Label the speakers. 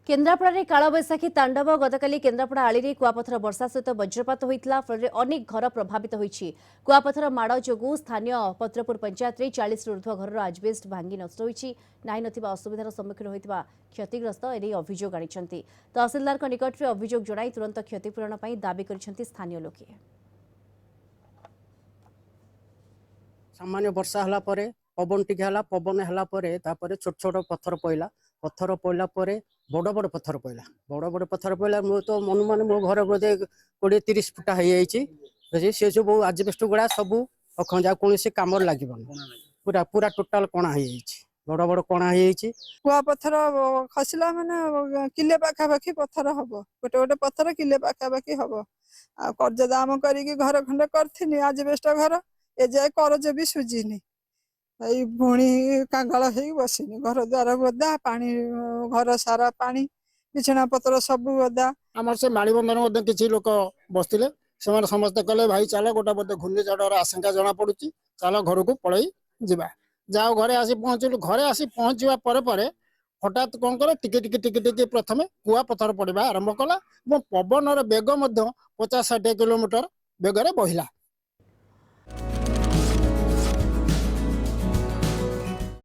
Speaker 1: केन्द्रापड़ा कालबैशाखी तांडव गतकाली केन्द्रापड़ा आली कुआपथर वर्षा सहित वज्रपात होता फल अनेक घर प्रभावित होती कुआपथर माड़ जो स्थानीय पत्रपुर पंचायत में 40 ऊर्ध्व घर आजबेस्ट भांगी नष्ट होती असुविधार सम्मुखीन होता क्षतिग्रस्त एने अभियोग आनी तहसिलदार निकट में अभियोग जणाई तुरंत क्षतिपूरण दाबी कर स्थानीय लोके
Speaker 2: सामान्य वर्षा हला परे पवन टिके हला पवन हला परे तापरे छोट छोट पत्थर पड़ला परे बड़ बड़ पत्थर पड़ला मो तो मन मन मो घर बोधे 20-30 फुटा हो जाइए से सब आजबेस्ट गुड़ा सब अखंजा कौन कम लगे पूरा पूरा टोटाल कणा हो बड़ बड़ कणा
Speaker 3: कुआ पत्थर खसला माने किले पाखापाखि पत्थर हम गोटे गोटे पत्थर किले पाखापाखि हम आ कर्ज दाम करके घर खंडे कर आजबेस्ट घर ए जाए करज भी सुझीनी पुणी कांगाल हो बसनी घर द्वार गदा पानी घर सारा पानी बिछना पत्र सब गदा
Speaker 4: आम से माड़बंधन किसी लोक बसते से समस्ते कहले भाई चल गोटे बोधे घूर्णिझड़र आशंका जना पड़ू चल घर को पलि जा जाओ घरे आसी पहुँचलु घरे आसी पहुँचवा पर हठात कौन कले टिके प्रथम कुआ पत्थर पड़ा आरंभ कला पवन बेग 50-60 किलोमीटर बेगर बहिला।